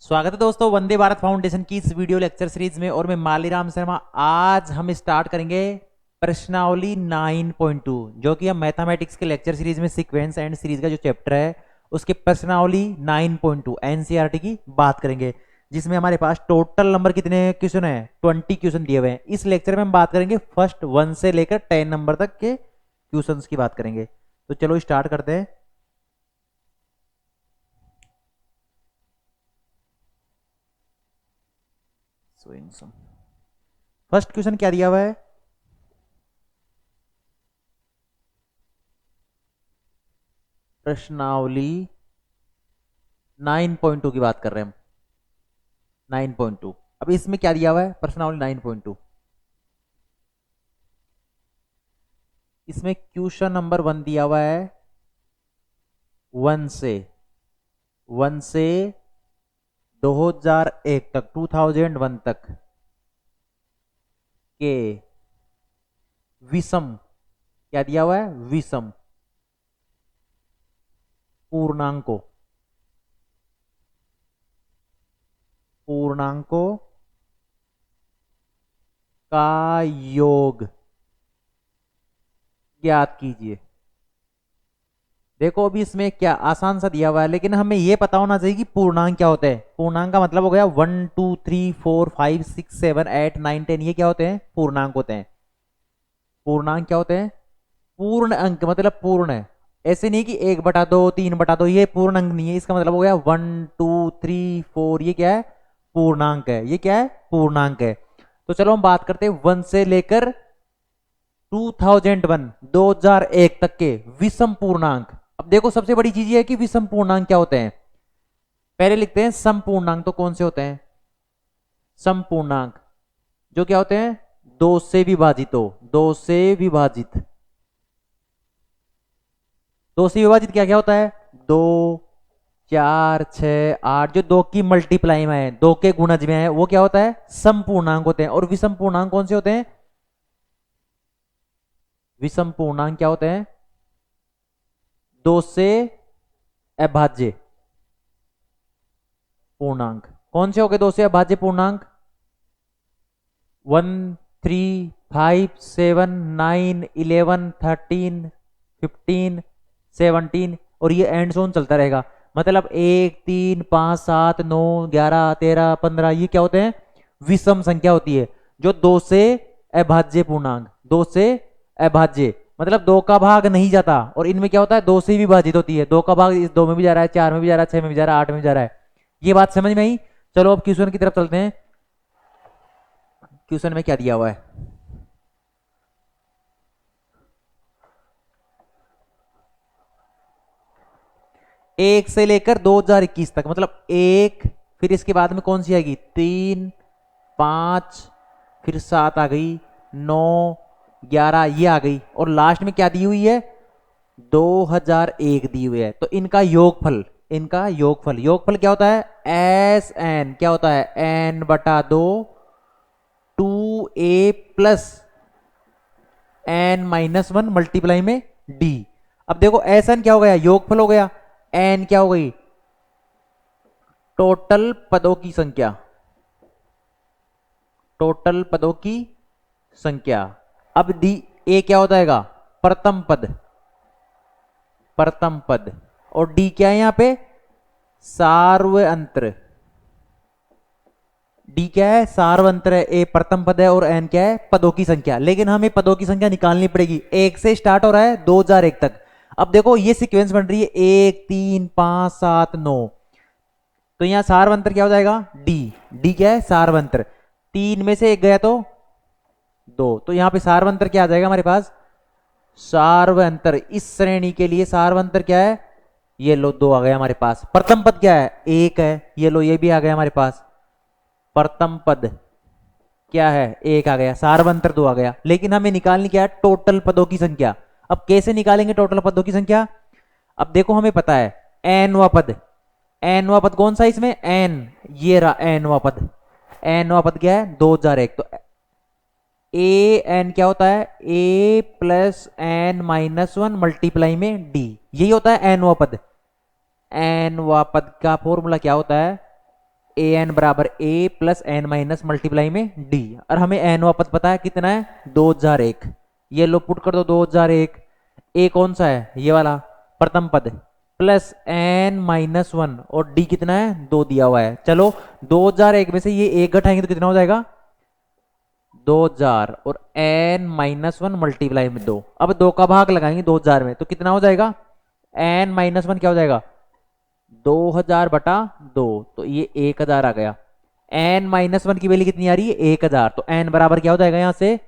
स्वागत है दोस्तों वंदे भारत फाउंडेशन की इस वीडियो लेक्चर सीरीज में और मैं मालीराम शर्मा। आज हम स्टार्ट करेंगे प्रश्नावली 9.2 जो कि हम मैथमेटिक्स के लेक्चर सीरीज में सीक्वेंस एंड सीरीज का जो चैप्टर है उसके प्रश्नावली 9.2 एनसीईआरटी की बात करेंगे, जिसमें हमारे पास टोटल नंबर कितने क्वेश्चन है 20 क्वेश्चन दिए हुए हैं। इस लेक्चर में हम बात करेंगे फर्स्ट 1 से लेकर 10 नंबर तक के क्वेश्चन की बात करेंगे। तो चलो स्टार्ट करते हैं। फर्स्ट क्वेश्चन क्या दिया हुआ है? प्रश्नावली 9.2 की बात कर रहे हैं हम। 9.2 अब इसमें क्या दिया हुआ है? प्रश्नावली 9.2 इसमें क्वेश्चन नंबर 1 दिया हुआ है 1 से 2001 तक 2001 तक के विषम, क्या दिया हुआ है? विषम पूर्णांकों का योग ज्ञात कीजिए। देखो अभी इसमें क्या आसान सा दिया हुआ है, लेकिन हमें यह पता होना चाहिए कि पूर्णांक क्या होते हैं। पूर्णांक का मतलब हो गया 1 2 3 4 5 6 7 8 9 10, ये क्या होते हैं? पूर्णांक होते हैं। पूर्णांक क्या होते हैं? पूर्ण अंक मतलब पूर्ण है, ऐसे नहीं कि 1/2 3/2, ये पूर्ण अंक नहीं है। इसका मतलब हो गया 1 2 3 4, ये क्या है? पूर्णांक है। ये क्या है? पूर्णांक है। तो चलो हम बात करते हैं 1 से लेकर 2001 तक के विषम पूर्णांक। अब देखो सबसे बड़ी चीज ये है कि विषम पूर्णांक क्या होते हैं। पहले लिखते हैं सम पूर्णांक। तो कौन से होते हैं सम पूर्णांक? जो क्या होते हैं? 2 से विभाजित हो, 2 से विभाजित। 2 से विभाजित क्या क्या होता है? 2 4 6 8, जो 2 की मल्टीप्लाई में है, 2 के गुणज में है, वो क्या होता है? सम पूर्णांक होते हैं। और विषम पूर्णांक कौन से होते हैं? विषम पूर्णांक क्या होते हैं? 2 से अभाज्य पूर्णांक। कौन से हो गए 2 से अभाज्य पूर्णांक? 1 3 5 7 9 11 13 15 17, और ये एंड जोन चलता रहेगा। मतलब 1 3 5 7 9 11 13 15, ये क्या होते हैं? विषम संख्या होती है जो 2 से अभाज्य पूर्णांक। 2 से अभाज्य मतलब 2 का भाग नहीं जाता, और इनमें क्या होता है? 2 से विभाजित होती है। 2 का भाग इस 2 में भी जा रहा है, 4 में भी जा रहा है, 6 में भी जा रहा है, 8 में भी जा रहा है। ये बात समझ में आई? चलो अब क्वेश्चन की तरफ चलते हैं। क्वेश्चन में क्या दिया हुआ है? 1 से लेकर 2021 तक, मतलब 1, फिर इसके बाद में कौन सी आएगी? 3 5, फिर 7 आ गई, 9 11 ये आ गई, और लास्ट में क्या दी हुई है? 2001 दी हुई है। तो इनका योगफल, योगफल क्या होता है? एस एन, क्या होता है? n/2 2a plus n-1 multiply में d। अब देखो एस एन क्या हो गया? योगफल हो गया। एन क्या हो गई? टोटल पदों की संख्या, टोटल पदों की संख्या। अब डी ए क्या होता है? प्रथम पद, प्रथम पद। और डी क्या है यहां पे? सार्वअंतर। डी क्या है? सार्वअंतर है। ए प्रथम पद है और एन क्या है? पदों की संख्या। लेकिन हमें पदों की संख्या निकालनी पड़ेगी। 1 से स्टार्ट हो रहा है 2001 तक। अब देखो ये सीक्वेंस बन रही है 1 3 5 7 9, तो यहां सार्वअंतर क्या हो जाएगा? डी। डी क्या है? सार्वअंतर। 3 में से 1 गया तो 2, तो यहां पे सार्वअंतर क्या आ जाएगा हमारे पास? सार्वअंतर इस श्रेणी के लिए सार्वअंतर क्या है? ये लो 2 आ गया हमारे पास। प्रथम पद क्या है? 1 है, ये लो ये भी आ गया हमारे पास। प्रथम पद क्या है? 1 आ गया, सार्वअंतर 2 आ गया। लेकिन हमें निकालनी क्या है? टोटल पदों की संख्या। अब कैसे निकालेंगे टोटल पदों की संख्या? अब देखो हमें पता है एनवा पद, एनवा पद कौन सा इसमें? एन, ये रहा एनवा पद। एनवा पद क्या है? 2001। तो ए एन क्या होता है? ए प्लस n-1 मल्टीप्लाई में डी, यही होता है एनवा पद। एनवा पद का फॉर्मूला क्या होता है? ए एन बराबर ए प्लस एन माइनस मल्टीप्लाई में डी, और हमें एन वा पद पता है कितना है 2001। ये लो पुट कर दो 2001, ए कौन सा है ये वाला प्रथम पद, प्लस एन माइनस वन, और डी कितना है 2 दिया हुआ है। चलो 2001 में से ये एक घटाएंगे तो कितना हो जाएगा 2000, और एन माइनस वन मल्टीप्लाई में 2। अब 2 का भाग लगाएंगे 2000 में तो कितना हो जाएगा, एन माइनस वन क्या हो जाएगा 2000 बटा 2, तो ये 1000 आ गया। एन माइनस वन की वैल्यू कितनी आ रही है 1000, तो एन बराबर क्या हो जाएगा यहां से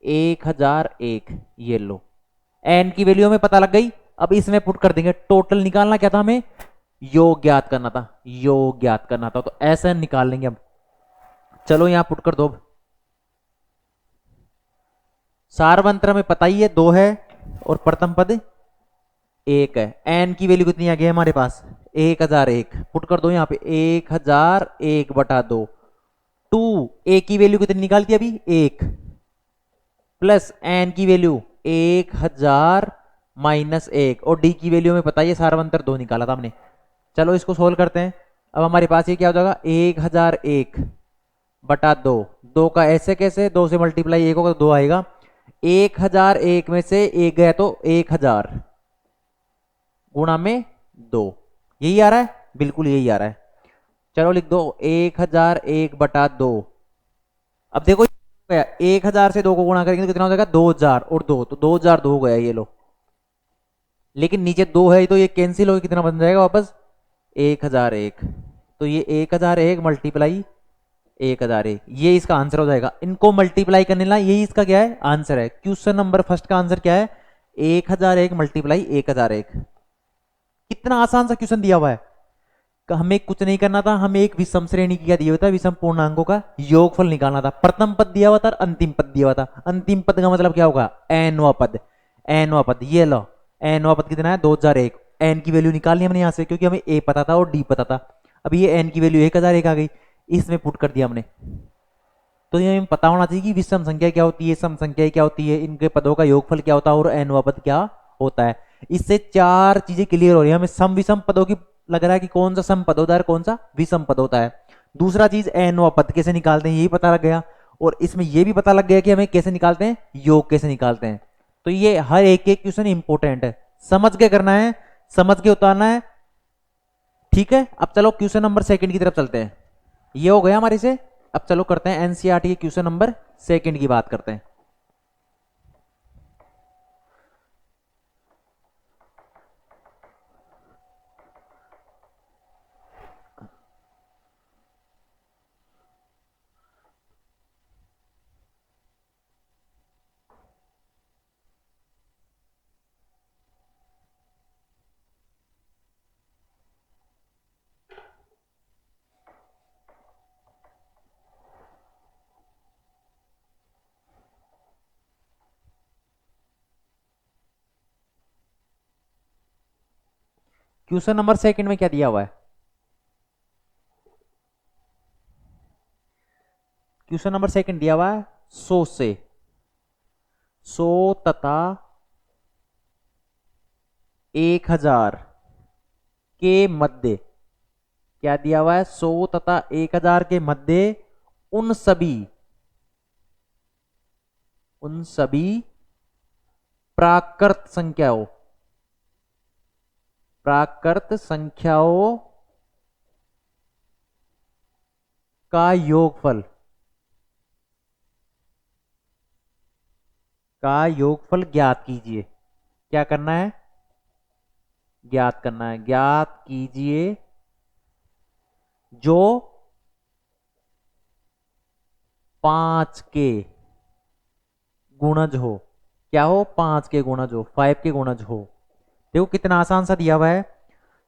1001। ये लो एन की वैल्यू हमें पता लग गई। अब इसमें पुट कर देंगे, टोटल निकालना क्या था हमें, योग ज्ञात करना था, योग ज्ञात करना था, तो ऐसे निकाल लेंगे हम। चलो यहां पुट कर दो। सारवंत्र में पता ही है 2 है और प्रथम पद 1 है। एन की वैल्यू कितनी आ गई हमारे पास 1001, पुट कर दो यहाँ पे 1001 बटा 2। 2 ए की वैल्यू कितनी निकालती है अभी 1, प्लस एन की वैल्यू 1000 माइनस 1, और डी की वैल्यू में पता है सारवंतर 2 निकाला था हमने। चलो इसको सोल्व करते हैं। अब हमारे पास ये क्या हो जाएगा 1001 बटा 2, 2 का ऐसे कैसे 2 से मल्टीप्लाई 1 होगा तो 2 आएगा। 1001 में से 1 गया तो 1000 गुणा में 2, यही आ रहा है, बिल्कुल यही आ रहा है। चलो लिख दो 1001 बटा 2। अब देखो 1000 से 2 को गुणा करेंगे तो कितना हो जाएगा 2000 और 2, तो 2002 हो गया ये लो, लेकिन नीचे 2 है तो ये कैंसिल हो, कितना बन जाएगा वापस 1001, तो ये 1001 मल्टीप्लाई 1001, ये इसका आंसर हो जाएगा। इनको मल्टीप्लाई करने ला यही इसका क्या है आंसर है। क्वेश्चन नंबर फर्स्ट का आंसर क्या है 1001 मल्टीप्लाई 1001। कितना आसान सा क्वेश्चन दिया हुआ है, हमें कुछ नहीं करना था, हमें एक विषम श्रेणी की क्या दिया हुआ था, विषम पूर्णांकों का योगफल निकालना था। प्रथम पद दिया हुआ था और अंतिम पद दिया हुआ था। अंतिम पद का मतलब क्या होगा एनवा पद, एनवा पद, ये लो एनवा पद कितना है 2001। एन की वैल्यू निकालनी हमने यहाँ से, क्योंकि हमें ए पता था और डी पता था। अब ये एन की वैल्यू 1001 आ गई, इसमें पुट कर दिया हमने। तो ये हमें पता होना चाहिए कि विषम संख्या क्या होती है, सम संख्या क्या होती है, इनके पदों का योगफल क्या होता है और एनवा पद क्या होता है। इससे 4 चीजें क्लियर हो रही है। हमें सम विषम पदों की लग रहा है कि कौन सा सम पद होता है कौन सा विषम पद होता है। दूसरा चीज एनवा पद कैसे निकालते हैं यही पता लग गया, और इसमें यह भी पता लग गया कि हमें कैसे निकालते हैं योग कैसे निकालते हैं। तो ये हर एक एक क्वेश्चन इंपॉर्टेंट है, समझ के करना है, समझ के उतारना है, ठीक है। अब चलो क्वेश्चन नंबर 2 की तरफ चलते हैं। ये हो गया हमारे से। अब चलो करते हैं एनसीईआरटी के क्वेश्चन नंबर 2 की बात करते हैं। क्वेश्चन नंबर 2 में क्या दिया हुआ है, क्वेश्चन नंबर 2 दिया हुआ है 100 से 100 तथा 1000 के मध्य, क्या दिया हुआ है 100 तथा 1000 के मध्य उन सभी प्राकृत संख्याओं का योगफल ज्ञात कीजिए। क्या करना है ज्ञात करना है, ज्ञात कीजिए जो 5 के गुणज हो। क्या हो 5 के गुणज हो, 5 के गुणज हो। देखो कितना आसान सा दिया हुआ है,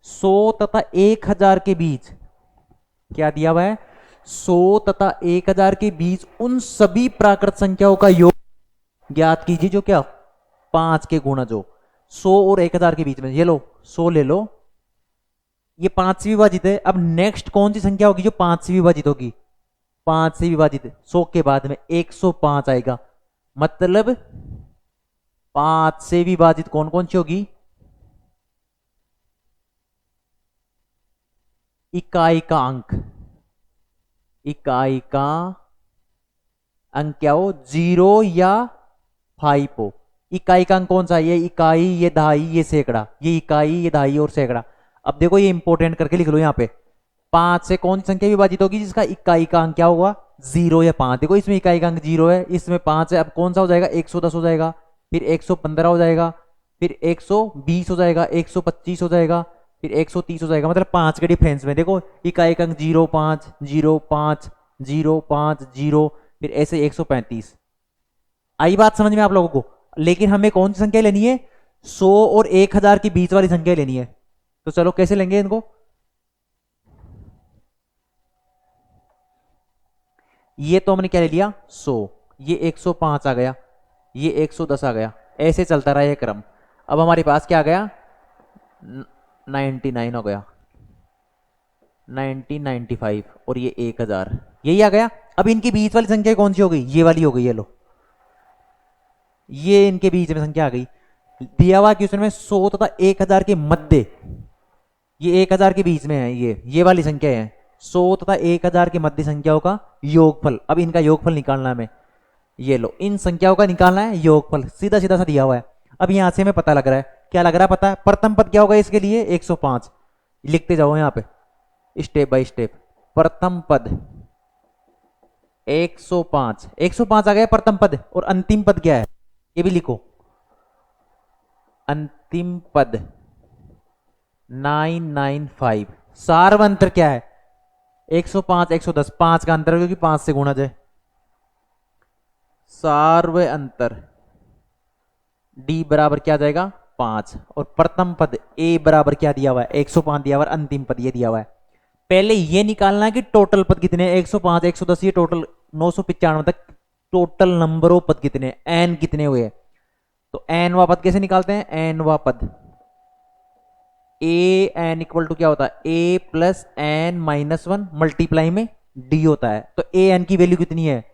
100 तथा 1000 के बीच, क्या दिया हुआ है 100 तथा 1000 के बीच उन सभी प्राकृत संख्याओं का योग ज्ञात कीजिए जो क्या 5 के गुणज हो। 100 और 1000 के बीच में, ये लो 100 ले लो, ये 5 से विभाजित है। अब नेक्स्ट कौन सी संख्या होगी जो 5 से विभाजित होगी, 5 से विभाजित 100 के बाद में 105 आएगा। मतलब 5 से विभाजित कौन कौन सी होगी, इकाई का अंक, इकाई का अंक क्या हो, 0 या 5 हो। इकाई का अंक कौन सा है, ये इकाई, ये दहाई, ये सैकड़ा, ये इकाई, ये दहाई और सैकड़ा। अब देखो ये इंपॉर्टेंट करके लिख लो यहाँ पे, 5 से कौन सी संख्या विभाजित होगी जिसका इकाई का अंक क्या होगा, 0 या 5। देखो इसमें इकाई का अंक 0 है, इसमें 5 है, अब कौन सा हो जाएगा, 110 हो जाएगा, फिर 115 हो जाएगा, फिर 120 हो जाएगा, 125 हो जाएगा, फिर 130 हो जाएगा। मतलब 5 के डिफरेंस में देखो इकाई का अंक 0 5 0 5 0 5 0, फिर ऐसे 135। आई बात समझ में आप लोगों को। लेकिन हमें कौन सी संख्या लेनी है, 100 और 1000 के बीच वाली संख्या लेनी है। तो चलो कैसे लेंगे इनको, ये तो हमने क्या ले लिया 100, ये 105 आ गया, ये 110 आ गया, ऐसे चलता रहा ये क्रम। अब हमारे पास क्या आ गया, 99 हो गया, 1995 और ये 1000, यही आ गया। अब इनके बीच वाली संख्या कौन सी हो गई, ये वाली हो गई, ये लो, ये इनके बीच में संख्या आ गई। दिया हुआ क्वेश्चन में 100 तथा 1000 के मध्य, ये 1000 के बीच में है, ये वाली संख्या है 100 तथा 1000 के मध्य संख्याओं का योगफल। अब इनका योगफल निकालना है हमें, ये लो, इन संख्याओं का निकालना है योगफल, सीधा सीधा सा दिया हुआ है। अब यहां से हमें पता लग रहा है, क्या लग रहा है पता है, प्रथम पद क्या होगा इसके लिए 105, लिखते जाओ यहां पे स्टेप बाय स्टेप। प्रथम पद 105, 105 आ गया प्रथम पद, और अंतिम पद क्या है ये भी लिखो, अंतिम पद 995। सार्व अंतर क्या है, 105 110, 5 का अंतर है क्योंकि 5 से गुणा जाए। सार्व अंतर डी बराबर क्या जाएगा 5, और प्रथम पद ए बराबर क्या दिया हुआ है 105 दिया हुआ है, अंतिम पद ये दिया हुआ है। पहले ये निकालना है कि टोटल पद कितने हैं, 105 110 ये टोटल 995 तक टोटल नंबरों पद कितने, एन कितने हुए। तो एन वा पद कैसे निकालते हैं, एन वा पद ए एन इक्वल टू क्या होता है, a plus N minus one multiply में डी होता है। तो ए एन की वैल्यू कितनी है,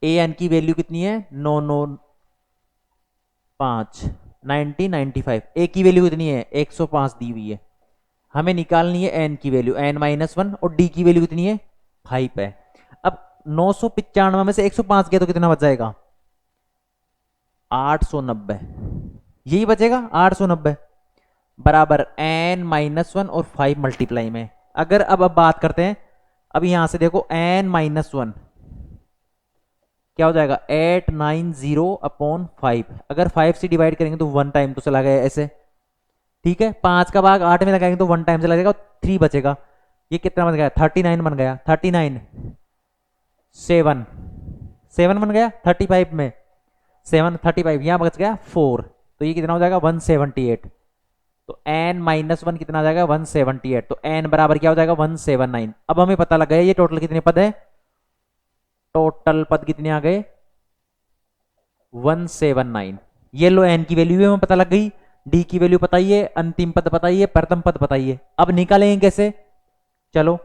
ए एन की वैल्यू कितनी है 995, 1995। ए की वैल्यू कितनी है 105 दी हुई है, हमें निकालनी है एन की वैल्यू, एन माइनस वन, और डी की वैल्यू कितनी है 5 है। अब 995 में से 105 गया तो कितना बच जाएगा 890, यही बचेगा 890 बराबर एन माइनस वन और 5 मल्टीप्लाई में। अगर अब बात करते हैं, अब यहां से देखो एन माइनस वन क्या हो जाएगा 890 अपॉन 5, अगर 5 से डिवाइड करेंगे तो 1 टाइम तो चला गया ऐसे, ठीक है। 5 का भाग 8 में लगाएंगे तो 1 टाइम चला जाएगा, 3 बचेगा। ये कितना बन गया 39 बन गया, 39 7 7 बन गया 35 में 7 35, यहां बच गया 4, तो ये कितना हो जाएगा 178। तो n माइनस वन कितना आ जाएगा 178, तो n बराबर क्या हो जाएगा 179। अब हमें पता लग गया ये टोटल कितने पद है, टोटल पद कितने आ गए 179। ये लो n की वैल्यू भी हमें पता लग गई, d की वैल्यू बताइए, अंतिम पद बताइए, प्रथम पद बताइए। अब निकालेंगे कैसे, चलो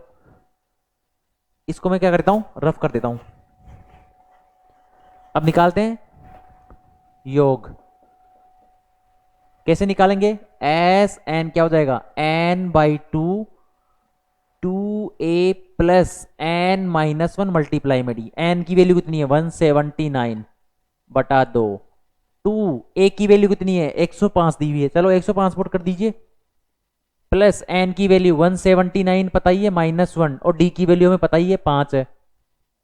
इसको मैं क्या करता हूं रफ कर देता हूं। अब निकालते हैं योग, कैसे निकालेंगे, एस एन क्या हो जाएगा N by two, 2a plus N minus one multiply में डी। एन की वैल्यू कितनी है 179 बटा 2, 2a की वैल्यू कितनी है 105 दी हुई है, चलो 105 पुट कर दीजिए, प्लस एन की वैल्यू 179 पता ही है माइनस वन, और डी की वैल्यू हमें पता ही है 5 है।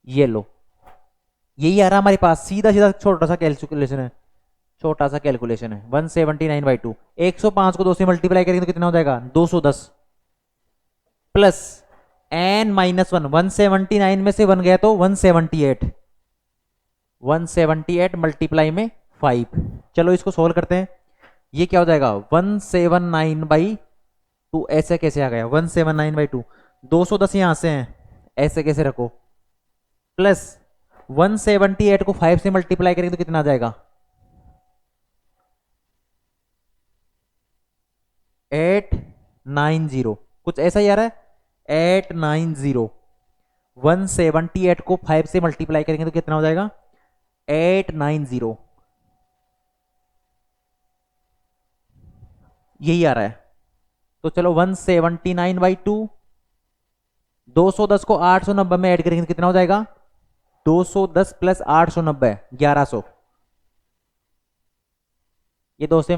ये लो, यही आ रहा हमारे पास, सीधा सीधा छोटा सा कैलकुलेशन है, छोटा सा कैलकुलेशन है 179 बाई टू, 105 को 2 से मल्टीप्लाई करेंगे तो कितना हो जाएगा 210, प्लस एन माइनस वन, 179 में से 1 गया तो 178, 178 मल्टीप्लाई में 5। चलो इसको सोल्व करते हैं, ये क्या हो जाएगा 179 बाई टू, ऐसे कैसे आ गया 179 बाई टू, 210 यहां से हैं ऐसे कैसे रखो, प्लस 178 को 5 से मल्टीप्लाई करेंगे तो कितना आ जाएगा 890, कुछ ऐसा ही आ रहा है 890, 178 को 5 से मल्टीप्लाई करेंगे तो कितना हो जाएगा 890, यही आ रहा है। तो चलो 179 बाई टू 210 को 890 में ऐड करेंगे तो कितना हो जाएगा? 210 प्लस 890 1100। ये दो से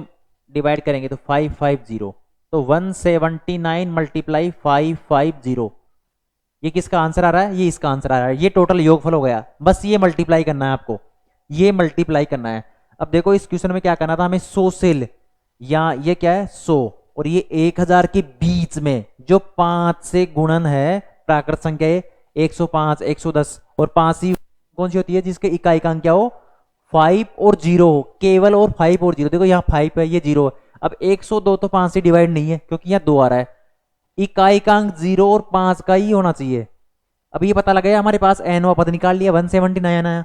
डिवाइड करेंगे तो 550। तो 179 मल्टीप्लाई 550, ये किसका आंसर आ रहा है? ये इसका आंसर आ रहा है। ये टोटल योगफल हो गया। बस ये मल्टीप्लाई करना है आपको, ये मल्टीप्लाई करना है। अब देखो इस क्वेश्चन में क्या करना था हमें, 100 से या ये क्या है 100 और ये 1000 के बीच में जो 5 से गुणन है प्राकृत संख्या है 105 110 और 5 ही कौन सी होती है जिसके इकाइकांक क्या हो 5 और 0 हो, केवल और 5 और 0। देखो यहाँ 5 है ये 0 है। अब 102 तो 5 से डिवाइड नहीं है क्योंकि यहाँ 2 आ रहा है। इकाइकांक 0 और 5 का ही होना चाहिए। अब ये पता लग गया हमारे पास nवा पद निकाल लिया 179 आया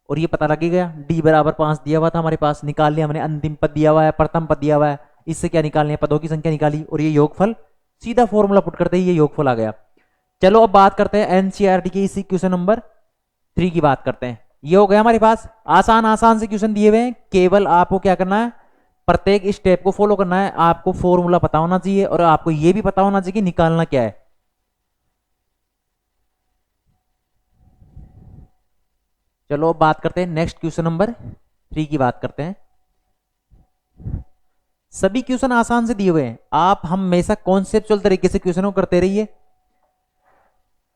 और ये पता लग गया d बराबर 5 दिया हुआ था हमारे पास, निकाल लिया हमने। अंतिम पद दिया हुआ है, प्रथम पद दिया हुआ है, इससे क्या निकालने है? पदों की संख्या निकाली और ये योगफल, सीधा फॉर्मूला पुट करते ही ये योगफल आ गया। चलो अब बात करते हैं एनसीईआरटी के इसी क्वेश्चन नंबर 3 की बात करते हैं। ये हो गया हमारे पास, आसान आसान से क्वेश्चन दिए हुए हैं। केवल आपको क्या करना है, प्रत्येक स्टेप को फॉलो करना है। आपको फॉर्मूला पता होना चाहिए और आपको ये भी पता होना चाहिए कि निकालना क्या है। चलो अब बात करते हैं नेक्स्ट क्वेश्चन नंबर 3 की बात करते हैं। सभी क्वेश्चन आसान से दिए हुए हैं, आप हमेशा कॉन्सेप्चुअल तरीके से क्वेश्चन को करते रहिए,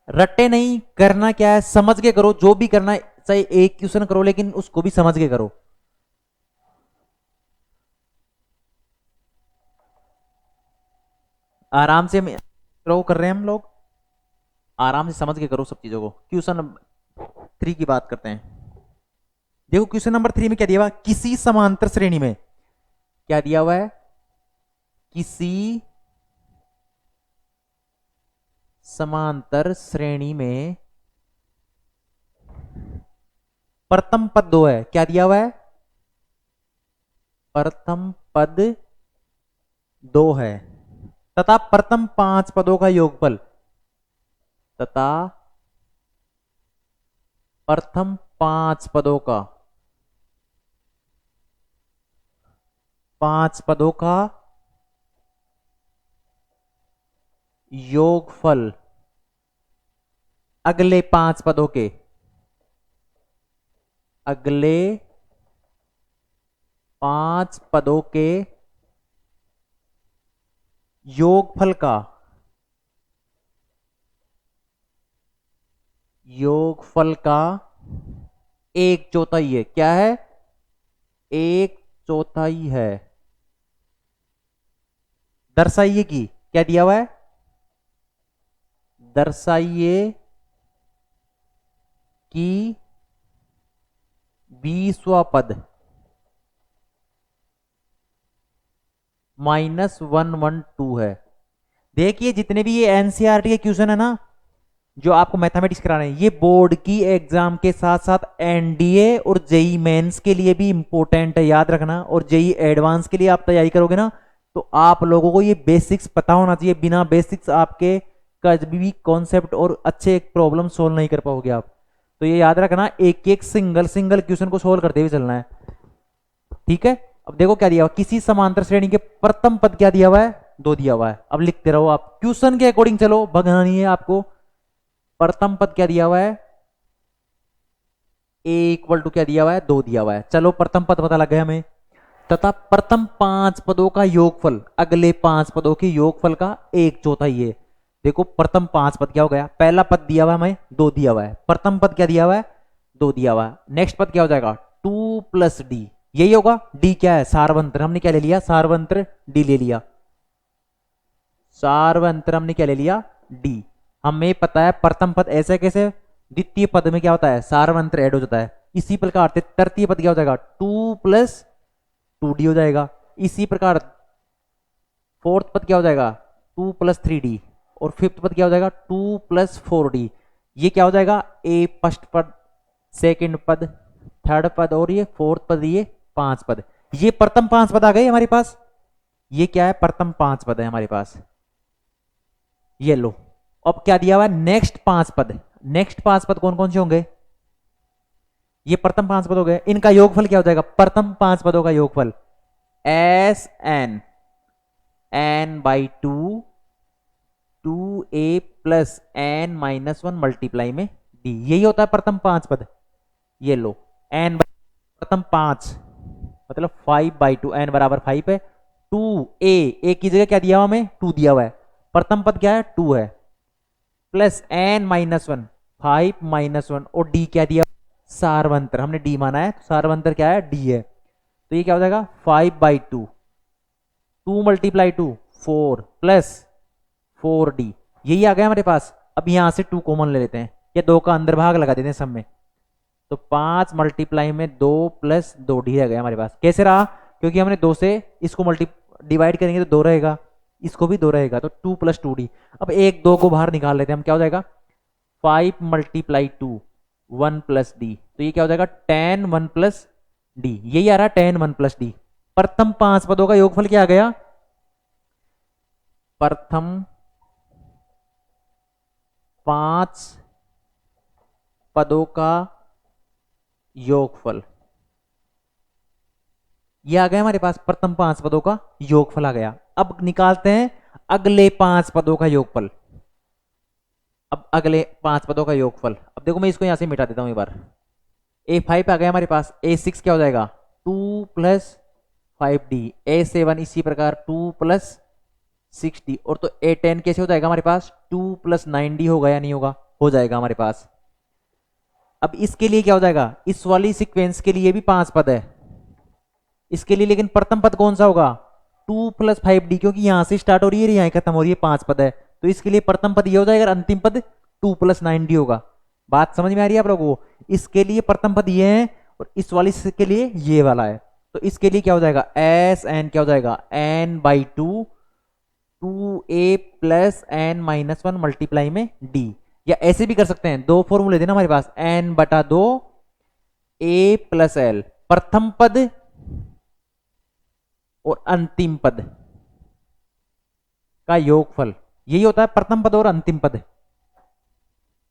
रट्टे नहीं। करना क्या है, समझ के करो। जो भी करना है, चाहे एक क्वेश्चन करो लेकिन उसको भी समझ के करो। आराम से ड्रॉ कर रहे हैं हम लोग, आराम से समझ के करो सब चीजों को। क्वेश्चन नंबर 3 की बात करते हैं। देखो क्वेश्चन नंबर 3 में क्या दिया हुआ, किसी समांतर श्रेणी में क्या दिया हुआ है, किसी समांतर श्रेणी में प्रथम पद 2 है। क्या दिया हुआ है, प्रथम पद 2 है तथा प्रथम 5 पदों का योगफल, तथा प्रथम 5 पदों का 5 पदों का योगफल अगले 5 पदों के, अगले 5 पदों के योगफल का, योगफल का 1/4 है। क्या है, 1/4 है। दर्शाइए कि क्या दिया हुआ है, दर्शाइए कि 20वां पद -112 है। देखिए जितने भी ये एनसीईआरटी के क्वेश्चन है ना, जो आपको मैथमेटिक्स करा रहे हैं, ये बोर्ड की एग्जाम के साथ साथ एनडीए और जेई मेंस के लिए भी इंपॉर्टेंट है, याद रखना। और जेई एडवांस के लिए आप तैयारी करोगे ना, तो आप लोगों को ये बेसिक्स पता होना चाहिए। बिना बेसिक्स आपके कभी भी कॉन्सेप्ट और अच्छे प्रॉब्लम सोल्व नहीं कर पाओगे आप। तो ये याद रखना, एक एक सिंगल सिंगल क्वेश्चन को सोल्व करते हुए चलना है, ठीक है। अब देखो क्या दिया हुआ, किसी समांतर श्रेणी के प्रथम पद क्या दिया हुआ है, 2 दिया हुआ है। अब लिखते रहो आप, क्वेश्चन के अकॉर्डिंग चलो, भगना नहीं है आपको। प्रथम पद क्या दिया हुआ है, A = क्या दिया हुआ है, 2 दिया हुआ है। चलो प्रथम पद पता लग गया हमें। तथा प्रथम 5 पदों का योगफल अगले 5 पदों के योगफल का 1/4 है। देखो प्रथम 5 पद क्या हो गया, पहला पद दिया हुआ है हमें 2 दिया हुआ है, प्रथम पद क्या दिया हुआ है 2 दिया हुआ है। नेक्स्ट पद क्या हो जाएगा 2 + d, यही होगा। d क्या है, सारवंत्र, हमने क्या ले लिया, सारवंत्र d ले लिया। सारवंत्र हमने क्या ले लिया, d। हमें पता है प्रथम पद ऐसे कैसे, द्वितीय पद में क्या होता है, सारवंत्र ऐड हो जाता है। इसी प्रकार से तृतीय पद क्या हो जाएगा, 2 + 2d हो जाएगा। इसी प्रकार फोर्थ पद क्या हो जाएगा, 2 + 3d। और फिफ्थ पद क्या हो जाएगा, 2 + 4d। ये क्या हो जाएगा, ए फर्स्ट पद, सेकंड पद, थर्ड पद और ये फोर्थ पद, ये 5 पद। ये प्रथम 5 पद आ गए हमारे पास। ये क्या है, प्रथम 5 पद है हमारे पास। ये लो, अब क्या दिया हुआ है, नेक्स्ट 5 पद। नेक्स्ट 5 पद कौन कौन से होंगे, ये प्रथम 5 पद हो गए। इनका योगफल क्या हो जाएगा, प्रथम 5 पदों का योगफल Sn n/2 2a plus N minus one multiply में डी, यही होता है प्रथम पांच पद। ये लो एन प्रथम पांच मतलब 5/2, एन बराबर 5 है। 2a की जगह क्या दिया हुआ हमें, 2 दिया हुआ है, प्रथम पद क्या है 2 है, plus N minus one 5 minus one, और डी क्या दिया, सार्वंतर, हमने डी माना है, सार्वंतर क्या है डी है। तो ये क्या हो जाएगा 5/2, 2 मल्टीप्लाई 2 4 प्लस 4d, यही आ गया हमारे पास। अब यहां से 2 कॉमन ले लेते हैं, या 2 का अंदर भाग लगा देते हैं सब में, तो 5 मल्टीप्लाई में 2 प्लस 2d रह गया हमारे पास। कैसे रहा, क्योंकि हमने 2 से इसको डिवाइड करेंगे तो 2 रहेगा, इसको भी 2 रहेगा, तो 2 प्लस 2d। अब 1 2 को बाहर निकाल लेते हैं हम, क्या हो जाएगा 5 मल्टीप्लाई 2 1 प्लस डी, तो ये क्या हो जाएगा 10 1 प्लस डी, यही आ रहा है 10 1 प्लस डी। प्रथम 5 पदों का योगफल क्या आ गया, प्रथम 5 पदों का योगफल, ये आ गया हमारे पास, प्रथम 5 पदों का योगफल आ गया। अब निकालते हैं अगले 5 पदों का योगफल। अब अगले 5 पदों का योगफल, अब देखो मैं इसको यहां से मिटा देता हूं एक बार। a5 आ गया हमारे पास, a6 क्या हो जाएगा 2 प्लस 5d, a7 इसी प्रकार 2 प्लस 6d, और तो a10 कैसे हो जाएगा हमारे पास 2 प्लस 9d होगा या नहीं होगा, हो जाएगा हमारे पास। अब इसके लिए क्या हो जाएगा, इस वाली सीक्वेंस के लिए भी 5 पद है इसके लिए, लेकिन प्रथम पद कौन सा होगा 2 प्लस 5d, क्योंकि यहां से स्टार्ट हो रही है यहां खत्म हो रही है, 5 पद है, तो इसके लिए प्रथम पद ये हो जाएगा, अंतिम पद 2 प्लस 9d होगा। बात समझ में आ रही है आप लोगों को, इसके लिए प्रथम पद ये है और इस वाली के लिए ये वाला है, तो इसके लिए क्या हो जाएगा एस एन क्या हो जाएगा n/2 2a plus N minus one multiply में d, या ऐसे भी कर सकते हैं, 2 फॉर्मूले देना हमारे पास, n/2 a प्लस एल, प्रथम पद और अंतिम पद का योगफल, यही होता है प्रथम पद और अंतिम पद।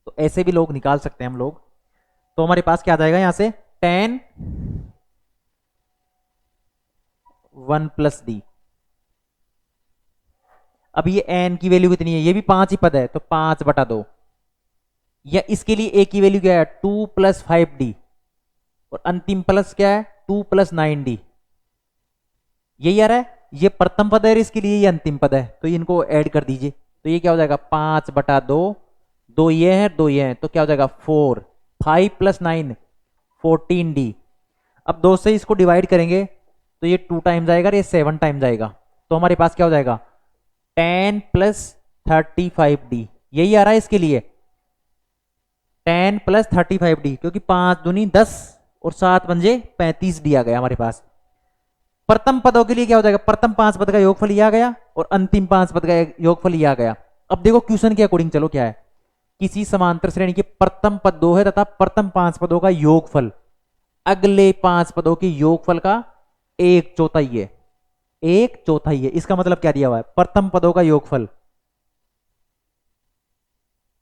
तो ऐसे भी लोग निकाल सकते हैं हम लोग। तो हमारे पास क्या आ जाएगा यहां से 10 1 प्लस डी। अब ये n की वैल्यू कितनी है, ये भी 5 ही पद है, तो 5/2, या इसके लिए a की वैल्यू क्या है 2 प्लस 5d, और अंतिम प्लस क्या है 2 प्लस 9d, यही आ रहा है, ये प्रथम पद है, इसके लिए ये अंतिम पद है, तो इनको ऐड कर दीजिए, तो ये क्या हो जाएगा 5/2, 2 ये है 2 ये है, तो क्या हो जाएगा 4, 5 प्लस 9 14d। अब 2 से इसको डिवाइड करेंगे तो ये 2 टाइम्स आएगा, ये 7 टाइम्स आएगा, तो हमारे पास क्या हो जाएगा 10 प्लस 35d, यही आ रहा है इसके लिए 10 प्लस 35d, क्योंकि 5 दूनी 10 और 7 पंजे 35d आ गया हमारे पास। प्रथम पदों के लिए क्या हो जाएगा, प्रथम 5 पद का योगफल ये आ गया और अंतिम 5 पद का योगफल ये आ गया। अब देखो क्वेश्चन के अकॉर्डिंग चलो क्या है, किसी समांतर श्रेणी के प्रथम पद 2 है तथा प्रथम 5 पदों का योगफल अगले 5 पदों के योगफल का 1/4 है, 1/4 है, इसका मतलब क्या दिया हुआ है, प्रथम पदों का योगफल,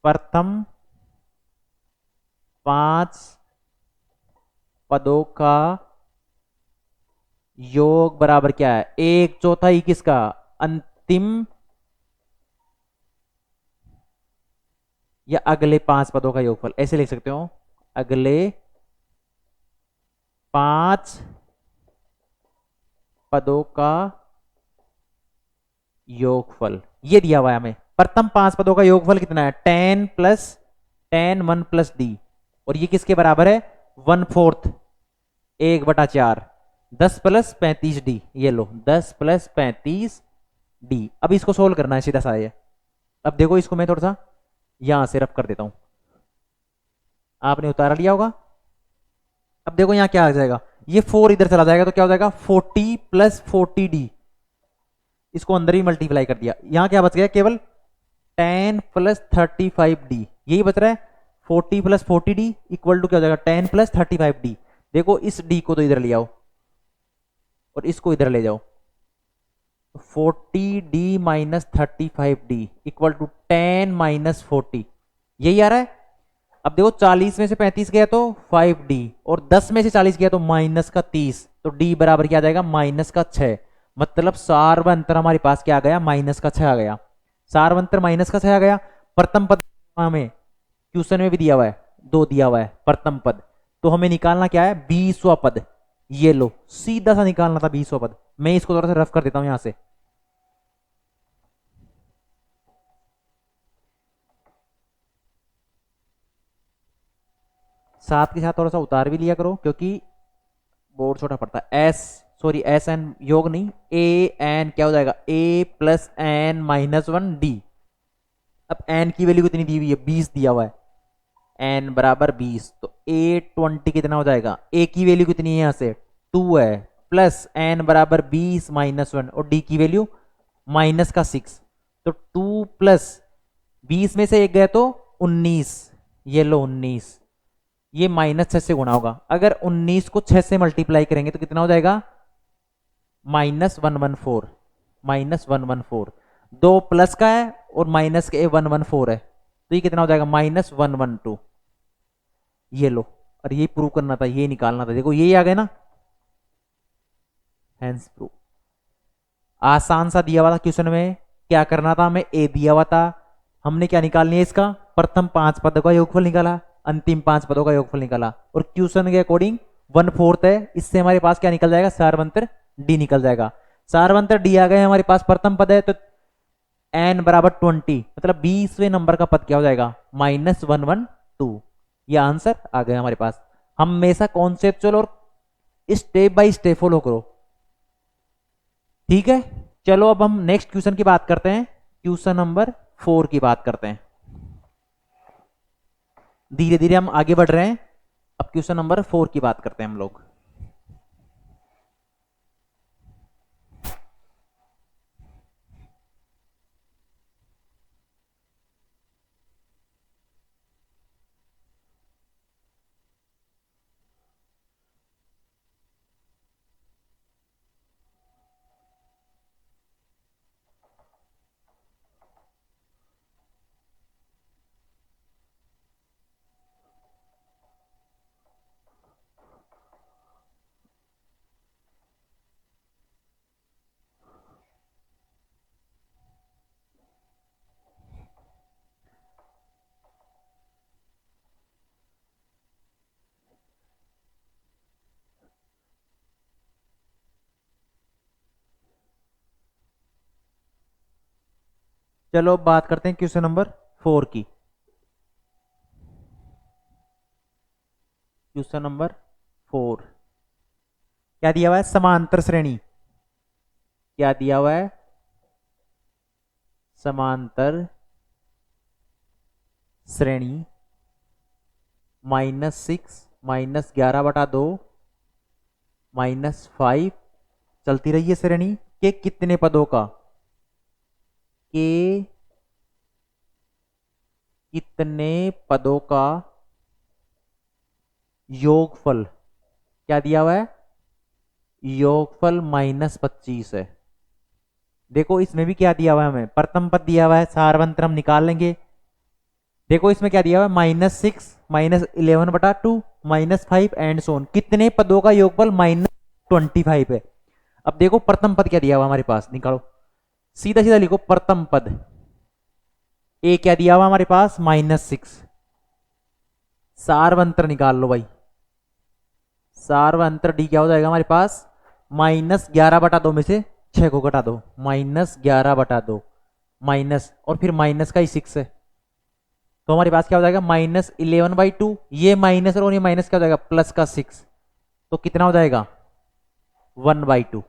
प्रथम 5 पदों का योग बराबर क्या है 1/4 किसका, अंतिम या अगले 5 पदों का योगफल, ऐसे लिख सकते हो, अगले 5 पदों का योगफल, ये दिया हुआ है हमें। प्रथम 5 पदों का योगफल कितना है 10 प्लस 10 1 प्लस डी, और ये किसके बराबर है 1/4 1/4, 10 प्लस 35d, ये लो 10 प्लस 35d। अब इसको सोल्व करना है सीधा सा ये। अब देखो इसको मैं थोड़ा सा यहां से रफ कर देता हूं, आपने उतारा लिया होगा। अब देखो यहां क्या आ जाएगा, ये 4 इधर चला जाएगा तो क्या हो जाएगा 40 प्लस 40d, इसको अंदर ही मल्टीप्लाई कर दिया, यहां क्या बच गया केवल 10 प्लस 35d, यही बच रहा है 40 प्लस 40d इक्वल टू क्या हो जाएगा 10 प्लस 35d। देखो इस d को तो इधर ले आओ और इसको इधर ले जाओ, 40d minus 35d equal to 10 minus 40, यही आ रहा है। अब देखो 40 में से 35 गया तो 5d, और 10 में से 40 गया तो माइनस का 30, तो d बराबर क्या आ जाएगा माइनस का 6, मतलब सार्वंतर हमारे पास क्या आ गया माइनस का 6 आ गया, सार्वंतर माइनस का 6 आ गया। प्रथम पद हमें क्वेश्चन में भी दिया हुआ है, 2 दिया हुआ है प्रथम पद, तो हमें निकालना क्या है 20वां पद। ये लो सीधा सा निकालना था 20वां पद। मैं इसको थोड़ा सा रफ कर देता हूं यहां से। साथ के साथ थोड़ा सा उतार भी लिया करो क्योंकि बोर्ड छोटा पड़ता है। एस सॉरी एस एन योग नहीं, ए एन क्या हो जाएगा ए प्लस एन माइनस 1 डी। अब एन की वैल्यू कितनी दी हुई है 20 दिया हुआ है, एन बराबर 20, तो ए 20 कितना हो जाएगा, ए की वैल्यू कितनी है यहाँ से 2 है, प्लस एन बराबर 20 माइनस 1 और डी की वैल्यू माइनस का 6, तो 2 प्लस 20 में से एक गए तो 19, ये लो 19, ये माइनस 6 से गुणा होगा। अगर 19 को 6 से मल्टीप्लाई करेंगे तो कितना हो जाएगा -114, -114, 2 प्लस का है और माइनस के 114 है, तो ये कितना हो जाएगा -112। ये लो, और ये प्रूव करना था, ये निकालना था, देखो यही आ गए ना, हैंस प्रूव। आसान सा दिया हुआ था क्वेश्चन में, क्या करना था हमें, ए दिया हुआ था, हमने क्या निकालनी है इसका प्रथम 5 पदों का योगफल निकाला, अंतिम 5 पदों का योगफल निकाला, और क्वेश्चन के अकॉर्डिंग 1/4 है, इससे हमारे पास क्या निकल जाएगा सारवंतर डी निकल जाएगा। सारवंतर डी आ गए हमारे पास, प्रथम पद है तो n बराबर 20, मतलब 20वें नंबर का पद क्या हो जाएगा -112। ये आंसर आ गया हमारे पास। हमेशा कॉन्सेप्चुअल और स्टेप बाय स्टेप फॉलो करो, ठीक है। चलो अब हम नेक्स्ट क्वेश्चन की बात करते हैं, क्वेश्चन नंबर 4 की बात करते हैं। धीरे धीरे हम आगे बढ़ रहे हैं, अब क्वेश्चन नंबर 4 की बात करते हैं हम लोग। चलो अब बात करते हैं क्वेश्चन नंबर 4 की। क्वेश्चन नंबर 4 क्या दिया हुआ है, समांतर श्रेणी, क्या दिया हुआ है समांतर श्रेणी -6 -11/2 -5 चलती रही है श्रेणी के कितने पदों का, के कितने पदों का योगफल, क्या दिया हुआ है योगफल -25 है। देखो इसमें भी क्या दिया हुआ है, हमें प्रथम पद दिया हुआ है, सारवंतर हम निकाल लेंगे। देखो इसमें क्या दिया हुआ है -6 -11/2 -5 एंड सोन, कितने पदों का योगफल -25 है। अब देखो प्रथम पद क्या दिया हुआ हमारे पास, निकालो सीधा सीधा लिखो प्रथम पद, ए क्या दिया हुआ हमारे पास -6, सारवंतर निकाल लो भाई, सारवंतर डी क्या हो जाएगा हमारे पास -11/2 में से 6 को घटा दो, -11/2 माइनस और फिर माइनस का ही 6 है, तो हमारे पास क्या हो जाएगा -11/2, ये माइनस और ये माइनस क्या हो जाएगा प्लस का 6, तो कितना हो जाएगा 1/2,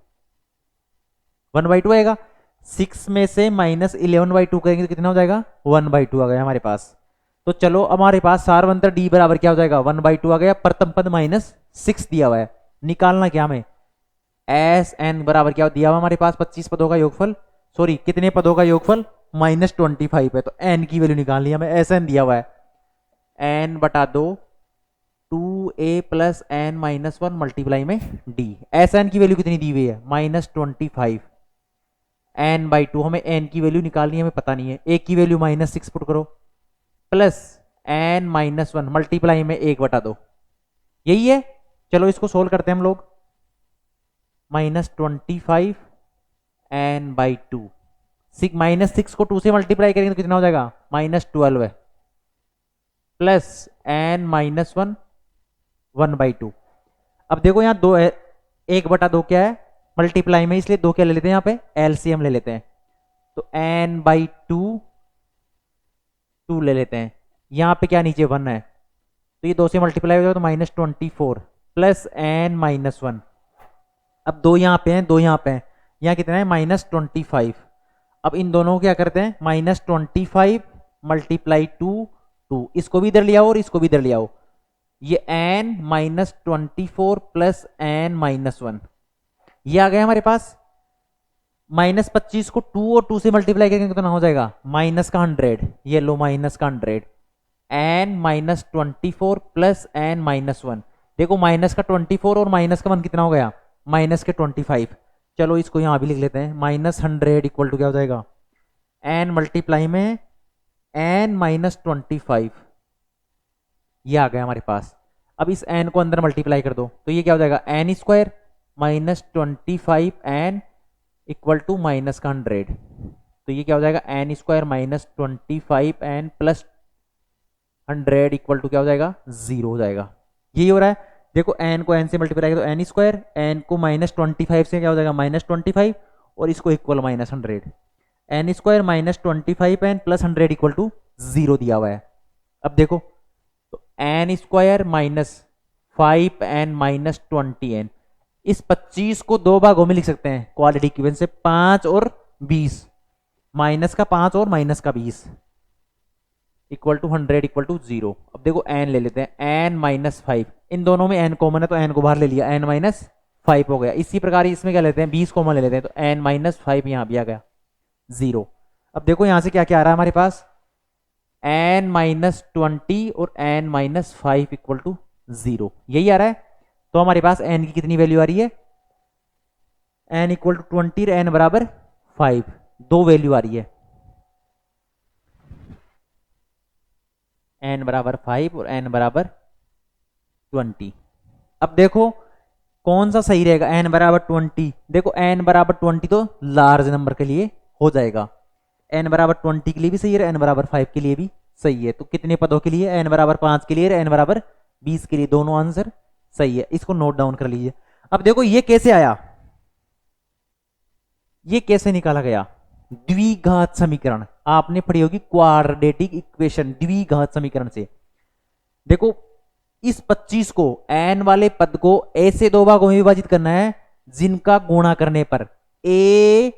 1/2 आएगा। 6 में से -11/2 करेंगे तो कितना हो जाएगा 1/2 आ गया हमारे पास। तो चलो हमारे पास सारवंतर डी बराबर क्या हो जाएगा 1/2 आ गया, प्रथम पद -6 दिया हुआ है, निकालना क्या हमें एस एन बराबर क्या दिया हुआ हमारे पास 25 पदों का योगफल, सॉरी कितने पदों का योगफल -25 है, तो एन की वैल्यू निकालनी है हमें, एस एन दिया हुआ है n/2 2a + n-1 मल्टीप्लाई में d, एस एन की वैल्यू कितनी दी हुई है -25, n/2 हमें n की वैल्यू निकालनी है, हमें पता नहीं है, a की वैल्यू -6 पुट करो प्लस n-1 मल्टीप्लाई में 1/2, यही है। चलो इसको सोल्व करते हैं हम लोग, -25 n/2 -6 को 2 से मल्टीप्लाई करेंगे तो कितना हो जाएगा, -12 है, प्लस n -1 1/2। अब देखो यहाँ दो है, 1/2 क्या है, मल्टीप्लाई में, इसलिए दो क्या ले लेते हैं यहाँ पे, एलसीएम ले लेते हैं, तो n/2 2 ले लेते हैं, यहाँ पे क्या नीचे 1 है, तो ये 2 से मल्टीप्लाई हो जाएगा तो -24 प्लस n-1। अब दो यहाँ पे हैं, दो यहाँ पे हैं, यहाँ कितना है -25। अब इन दोनों को क्या करते हैं, -25 मल्टीप्लाई 2, इसको भी इधर ले आओ और इसको भी इधर ले आओ, ये n-24 प्लस n-1, ये आ गया हमारे पास। -25 को 2 और 2 से मल्टीप्लाई करेंगे तो ना हो जाएगा -100, ये लो -100, n-24 प्लस n-1। देखो माइनस का 24 और माइनस का 1 कितना हो गया, -25। चलो इसको यहां भी लिख लेते हैं, -100 इक्वल टू क्या हो जाएगा, n मल्टीप्लाई में n-25, ये आ गया हमारे पास। अब इस n को अंदर मल्टीप्लाई कर दो तो ये क्या हो जाएगा, n² -25n इक्वल टू -100, तो ये क्या हो जाएगा, n² -25n plus 100 equal to क्या हो जाएगा, 0 हो जाएगा। यही हो रहा है, देखो n को n से मल्टीप्लाई करो n², n को -25 से क्या हो जाएगा -25, और इसको equal -100, n² -25n plus 100 equal to 0 दिया हुआ है। अब देखो तो n² -5n -20n, इस 25 को दो भागों में लिख सकते हैं क्वाड्रेटिक इक्वेशन से, 5 और 20, माइनस का 5 और माइनस का 20 इक्वल टू 100 इक्वल टू 0। अब देखो n ले लेते हैं, n-5, इन दोनों में n कॉमन है तो n को बाहर ले लिया, n-5 हो गया। इसी प्रकार इसमें क्या लेते हैं, 20 कॉमन ले लेते हैं, तो n-5 यहाँ भी आ गया 0। अब देखो यहाँ से क्या क्या आ रहा है हमारे पास, n-20 और n-5 इक्वल टू 0, यही आ रहा है। तो हमारे पास n की कितनी वैल्यू आ रही है, n इक्वल टू 20 और n बराबर 5, दो वैल्यू आ रही है, n बराबर 5 और n बराबर 20। अब देखो कौन सा सही रहेगा, n बराबर 20, देखो n बराबर 20 तो लार्ज नंबर के लिए हो जाएगा, n बराबर 20 के लिए भी सही है, n बराबर 5 के लिए भी सही है। तो कितने पदों के लिए, n बराबर 5 के लिए, n बराबर 20 के लिए, दोनों आंसर सही है। इसको नोट डाउन कर लीजिए। अब देखो ये कैसे आया, ये कैसे निकाला गया, द्विघात समीकरण, आपने पढ़ी होगी क्वाड्रेटिक इक्वेशन, द्विघात समीकरण से। देखो इस 25 को, n वाले पद को ऐसे दो भागों में विभाजित करना है जिनका गुणा करने पर a,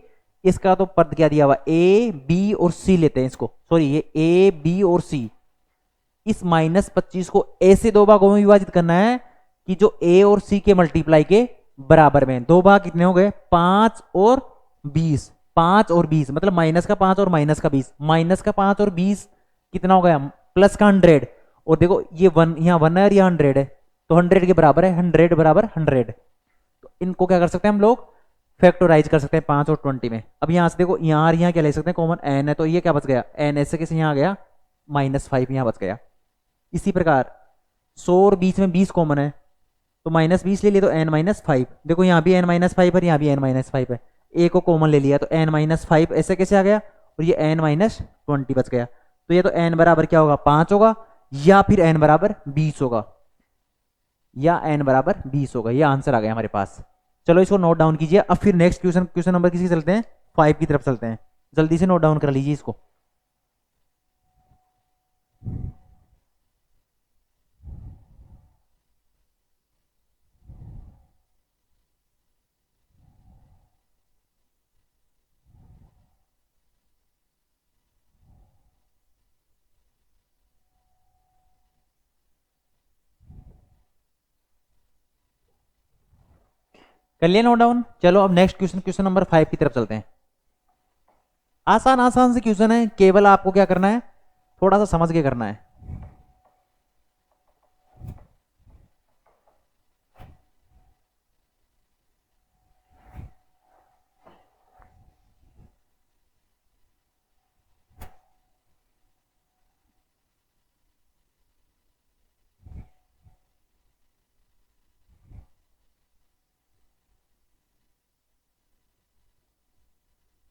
इसका तो पद क्या दिया हुआ, a b और c लेते हैं इसको, सॉरी ये a b और c, इस -25 को ऐसे दो भागों में विभाजित करना है कि जो a और c के मल्टीप्लाई के बराबर में। दो भाग कितने हो गए, 5 और 20, 5 और 20 मतलब माइनस का 5 और माइनस का 20, माइनस का 5 और 20 कितना हो गया, प्लस का 100, और देखो ये 1 यहाँ 1 है और यहाँ 100 है, तो 100 के बराबर है, 100 बराबर 100। तो इनको क्या कर सकते हैं हम लोग, फैक्टराइज कर सकते हैं 5 और 20 में। अब यहाँ से देखो यहाँ और यहाँ क्या ले सकते हैं, कॉमन n है, तो ये क्या बच गया, n ऐसे कैसे यहाँ आ गया, -5 यहाँ बच गया। इसी प्रकार 100 और 20 में 20 कॉमन है, तो -20 ले लिया तो n-5, देखो यहाँ भी n-5 है, यहाँ भी n-5 है, a को कॉमन ले लिया तो n-5 ऐसे कैसे आ गया, और ये n-20 बच गया। तो ये तो n बराबर क्या होगा, 5 होगा, या फिर n बराबर 20 होगा, या n बराबर 20 होगा, ये आंसर आ गया हमारे पास। चलो इसको नोट डाउन कीजिए। अब फिर नेक्स्ट क्वेश्चन नंबर किसी चलते हैं, 5 की तरफ चलते हैं, जल्दी से नोट डाउन कर लीजिए इसको। कर लिया नोट डाउन। चलो अब नेक्स्ट क्वेश्चन नंबर 5 की तरफ चलते हैं। आसान आसान से क्वेश्चन है, केवल आपको क्या करना है, थोड़ा सा समझ के करना है।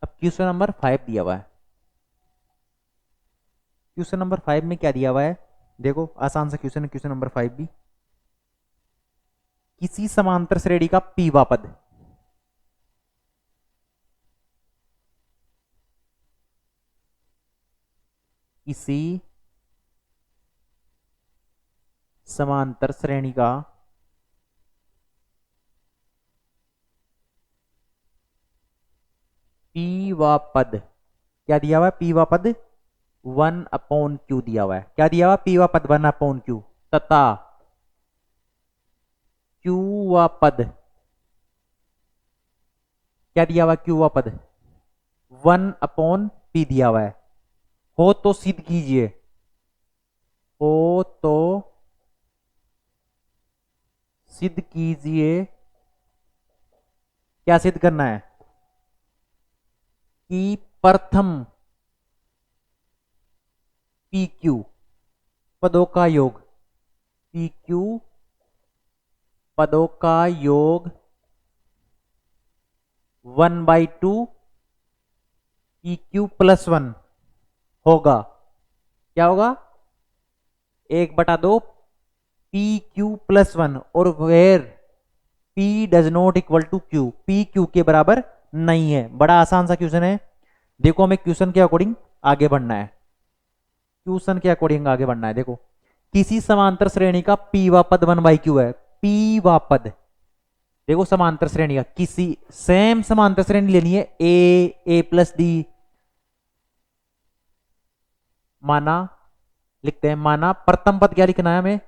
अब क्वेश्चन नंबर 5 दिया हुआ है। क्वेश्चन नंबर 5 में क्या दिया हुआ है, देखो आसान सा क्वेश्चन है क्वेश्चन नंबर 5 भी। किसी समांतर श्रेणी का पीवा पद किसी समांतर श्रेणी का पीवा पद, क्या दिया हुआ है, पीवा पद 1/q दिया हुआ है। क्या दिया हुआ, पीवा पद 1/q तथा क्यूवा पद, क्या दिया हुआ, क्यूवा पद 1/p दिया हुआ है। हो तो सिद्ध कीजिए, हो तो सिद्ध कीजिए, क्या सिद्ध करना है कि प्रथम PQ पदों का योग, PQ पदों का योग 1/2 PQ + 1 होगा। क्या होगा, 1/2 PQ + 1 और where P does not equal to Q, P Q के बराबर नहीं है। बड़ा आसान सा क्वेश्चन है। देखो हमें क्वेश्चन के अकॉर्डिंग आगे बढ़ना है, क्वेश्चन के अकॉर्डिंग आगे बढ़ना है। देखो किसी समांतर श्रेणी का पीवा पद 1/q है, पीवा पद, देखो समांतर श्रेणी का, किसी सेम समांतर श्रेणी लेनी है, A + D, माना लिखते हैं, माना प्रथम पद क्या लिखना है हमें,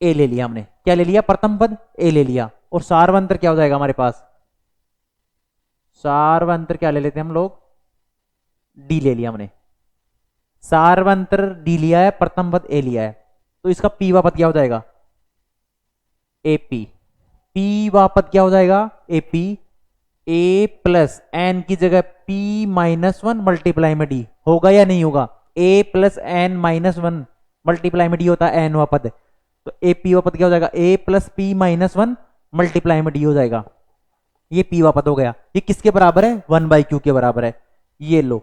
ए ले लिया हमने, क्या ले लिया, प्रथम पद ए ले लिया, और सार्वंतर क्या हो जाएगा हमारे पास, सार्वंतर क्या ले लेते हैं हम लोग, डी ले लिया हमने, सार्वंतर डी लिया है, प्रथम पद ए लिया है, तो इसका पीवा पद क्या हो जाएगा, एपी, पीवा पद क्या हो जाएगा, एपी, ए प्लस एन की जगह P-1 मल्टीप्लाई में डी होगा या नहीं होगा, A + n-1 मल्टीप्लाई में डी होता है एन वा पद, तो ए पी वा पद क्या हो जाएगा, A + P-1 मल्टीप्लाई में डी हो जाएगा। ये पी वा पद हो गया। ये किसके बराबर है, 1/q के बराबर है। ये लो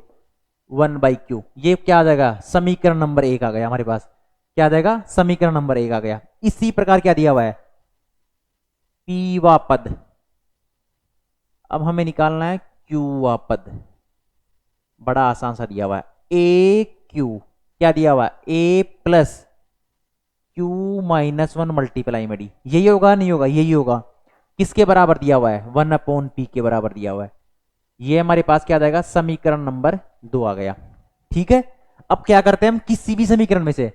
1/q, ये क्या आ जाएगा, समीकरण नंबर 1 आ गया हमारे पास। क्या आ जाएगा, समीकरण नंबर 1 आ गया। इसी प्रकार क्या दिया हुआ है, पी वा पद, अब हमें निकालना है क्यू वा पद, बड़ा आसान सा दिया हुआ है, ए क्यू, क्या दिया हुआ है, A + Q-1 मल्टीप्लाई में डी, यही होगा नहीं होगा, यही होगा। किसके बराबर दिया हुआ है, 1/p के बराबर दिया हुआ है। ये हमारे पास क्या आ जाएगा, समीकरण नंबर 2 आ गया। ठीक है, अब क्या करते हैं हम, किसी भी समीकरण में से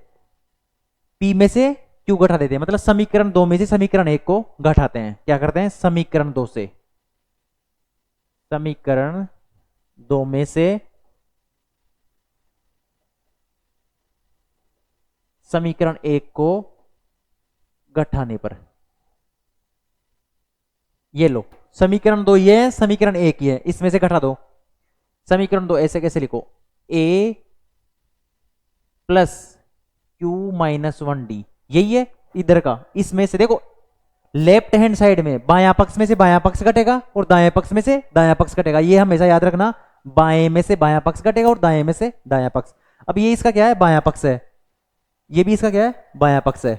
P में से Q घटा देते हैं, मतलब समीकरण 2 में से समीकरण 1 को घटाते हैं। क्या करते हैं, समीकरण 2 से, समीकरण 2 में से समीकरण 1 को घटाने पर, ये लो समीकरण 2 ये है, समीकरण 1 ये है, इसमें से घटा दो। समीकरण 2 ऐसे कैसे लिखो, A + Q-1D, यही है इधर का। इसमें से देखो लेफ्ट हैंड साइड में बायां पक्ष में से बायां पक्ष घटेगा और दाएं पक्ष में से दायां पक्ष घटेगा, ये हमेशा याद रखना, बाएं में से बायां पक्ष घटेगा और दाएं में से दायां पक्ष। अब ये इसका क्या है, बायां पक्ष है, ये भी इसका क्या है, बायां पक्ष है।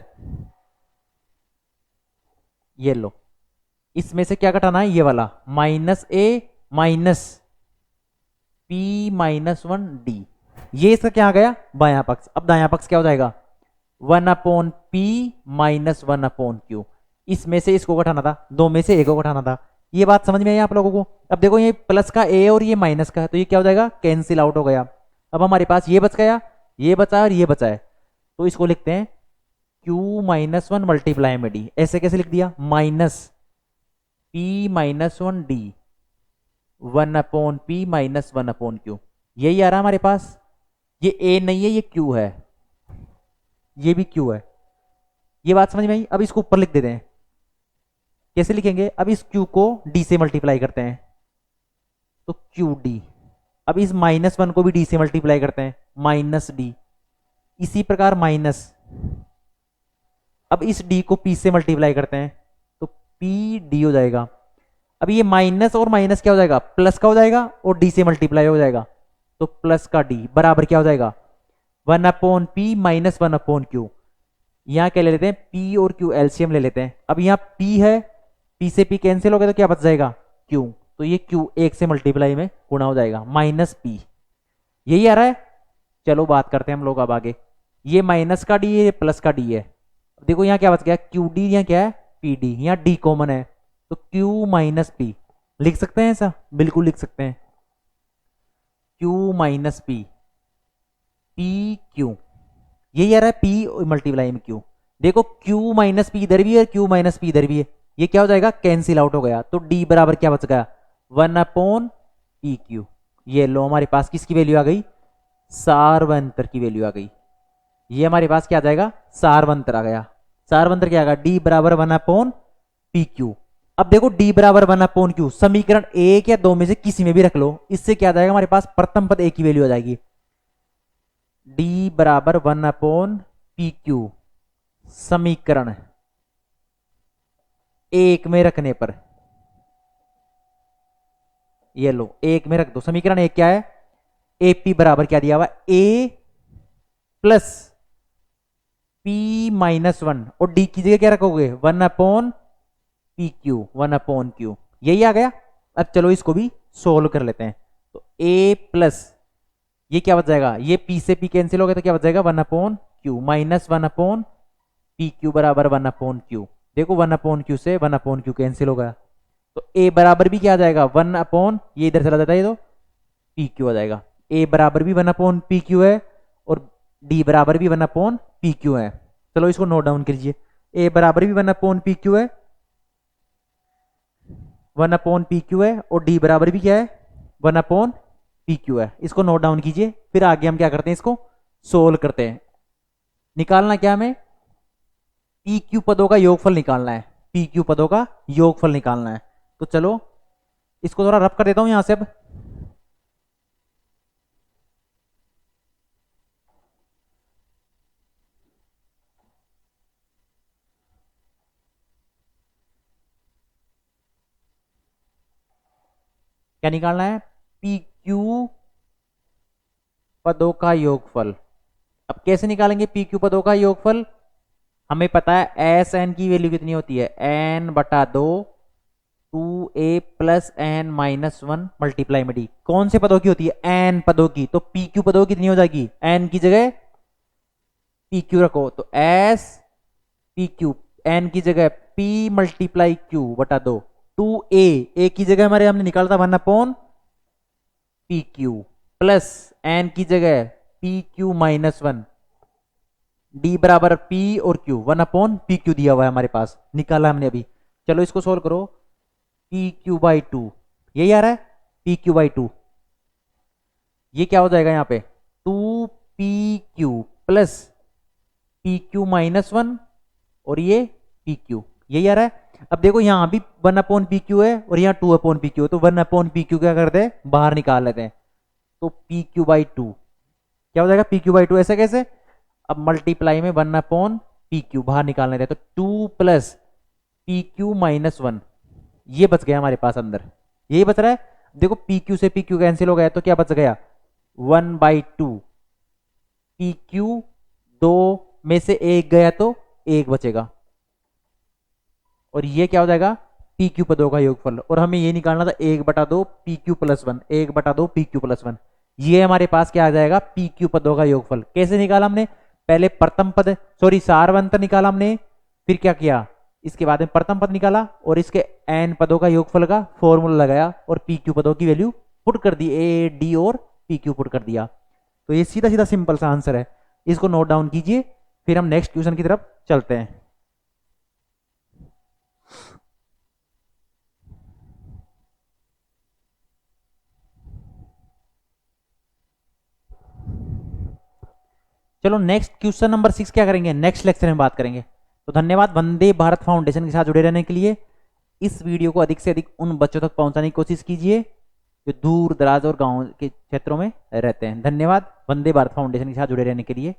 ये लो, इसमें से क्या घटाना है, ये वाला -a - P-1D, ये इसका क्या आ गया, बायां पक्ष। अब दायां पक्ष क्या हो जाएगा, 1/p - 1/q, इसमें से इसको घटाना था, 2 में से 1 को घटाना था। ये बात समझ में आई आप लोगों को। अब देखो ये प्लस का a और ये माइनस का है, तो ये क्या हो जाएगा, कैंसिल आउट हो गया। अब हमारे पास ये बच गया, ये बचा और ये बचा है, तो इसको लिखते हैं Q-1 मल्टीप्लाई में डी। ऐसे कैसे लिख दिया, -P-1D 1/p - 1/q, यही आ रहा हमारे पास। ये a नहीं है, ये q है, ये भी q है। ये बात समझ में आई। अब इसको ऊपर लिख देते हैं, कैसे लिखेंगे, अब इस q को d से मल्टीप्लाई करते हैं तो qd, अब इस -1 को भी d से मल्टीप्लाई करते हैं -d, इसी प्रकार माइनस, अब इस d को p से मल्टीप्लाई करते हैं तो pd हो जाएगा। अब ये माइनस और माइनस क्या हो जाएगा, प्लस का हो जाएगा और डी से मल्टीप्लाई हो जाएगा, तो प्लस का डी बराबर क्या हो जाएगा, 1/p माइनस 1/q। यहाँ क्या ले लेते हैं, p और q एलसीएम ले लेते हैं। अब यहाँ p है, p से p कैंसिल हो गया तो क्या बच जाएगा, q। तो ये q एक से मल्टीप्लाई में गुणा हो जाएगा, माइनस p। यही आ रहा है। चलो बात करते हैं हम लोग अब आगे। ये माइनस का डी है, ये प्लस का डी है। देखो यहाँ क्या बच गया, क्यू डी, यहाँ क्या है पी डी, यहाँ डी कॉमन है तो क्यू माइनस पी लिख सकते हैं ऐसा, बिल्कुल लिख सकते हैं, Q minus P, P Q. यही आ रहा है पी मल्टीप्लाई में क्यू। देखो क्यू माइनस पी इधर भी है, क्यू माइनस पी इधर भी है, ये क्या हो जाएगा, कैंसिल आउट हो गया। तो डी बराबर क्या बच गया, 1/pq। ये लो हमारे पास किसकी वैल्यू आ गई, सार्वंतर की वैल्यू आ गई। ये हमारे पास क्या आ जाएगा, सार्वंतर आ गया। सार्वंतर क्या आएगा, डी बराबर 1/pq। अब देखो डी बराबर 1/q, समीकरण एक या दो में से किसी में भी रख लो, इससे क्या आ जाएगा हमारे पास, प्रथम पद ए की वैल्यू आ जाएगी, डी बराबर 1/pq समीकरण एक में रखने पर। ये लो एक में रख दो, समीकरण एक क्या है, एपी बराबर क्या दिया हुआ, ए प्लस पी माइनस 1 और डी की जगह क्या रखोगे, 1/pq, 1/q। यही आ गया। अब चलो इसको भी सोल्व कर लेते हैं। तो a प्लस ये क्या बच जाएगा, ये p से p कैंसिल हो गया तो क्या बच जाएगा, 1/q माइनस 1/pq बराबर 1/q। देखो 1/q से 1/q कैंसिल हो गया, तो a बराबर भी क्या आ जाएगा, 1/, ये इधर चला जाता है, ये तो pq आ जाएगा। a बराबर भी 1/pq है और d बराबर भी 1/pq है। चलो इसको नोट डाउन कीजिए, a बराबर भी 1/pq है, 1/pq है और d बराबर भी क्या है, 1/pq है। इसको नोट डाउन कीजिए, फिर आगे हम क्या करते हैं, इसको सोल्व करते हैं। निकालना क्या हमें, pq पदों का योगफल निकालना है, pq पदों का योगफल निकालना है। तो चलो इसको थोड़ा रफ कर देता हूं यहां से। अब क्या निकालना है, pq पदों का योगफल। अब कैसे निकालेंगे pq पदों का योगफल, हमें पता है एस एन की वैल्यू कितनी होती है, n/2 2a plus n minus 1 multiply में डी। कौन से पदों की होती है, n पदों की। तो pq पदों की कितनी हो जाएगी, n की जगह pq रखो, तो s pq, n की जगह p मल्टीप्लाई q बटा 2, 2a की जगह हमारे हमने निकाला था 1/pq प्लस n की जगह pq माइनस 1, d बराबर p और q, 1/pq दिया हुआ है हमारे पास, निकाला हमने अभी। चलो इसको सोल्व करो, pq/2 यही आ रहा है, pq/2 ये क्या हो जाएगा यहाँ पे, 2pq प्लस pq माइनस 1 और ये pq, यही आ रहा है। अब देखो यहाँ भी 1/pq है और यहाँ 2/pq है, तो 1/pq क्या करते हैं, बाहर निकाल लेते हैं। तो pq/2 क्या हो जाएगा, pq/2 ऐसे कैसे, अब मल्टीप्लाई में 1/pq बाहर निकाल लेते हैं, तो 2 प्लस pq माइनस 1 ये बच गया हमारे पास अंदर, यही बच रहा है। देखो pq से pq कैंसिल हो गया तो क्या बच गया, 1/2 pq, 2 में से एक गया तो एक बचेगा, और ये क्या हो जाएगा, pq पदों का योगफल। और हमें ये निकालना था 1/2 pq प्लस 1, 1/2 pq प्लस 1। ये हमारे पास क्या आ जाएगा, pq पदों का योगफल। कैसे निकाला हमने, पहले प्रथम पद सॉरी सार्वंतर निकाला हमने, फिर क्या किया, इसके बाद में प्रथम पद निकाला और इसके n पदों का योगफल का फॉर्मूला लगाया और pq पदों की वैल्यू पुट कर दी, a d और pq पुट कर दिया। तो ये सीधा सीधा सिंपल सा आंसर है। इसको नोट डाउन कीजिए, फिर हम नेक्स्ट क्वेश्चन की तरफ चलते हैं। चलो नेक्स्ट क्वेश्चन नंबर 6 क्या करेंगे, नेक्स्ट लेक्चर में बात करेंगे। तो धन्यवाद वंदे भारत फाउंडेशन के साथ जुड़े रहने के लिए। इस वीडियो को अधिक से अधिक उन बच्चों तक पहुंचाने की कोशिश कीजिए जो दूर दराज और गांव के क्षेत्रों में रहते हैं। धन्यवाद वंदे भारत फाउंडेशन के साथ जुड़े रहने के लिए।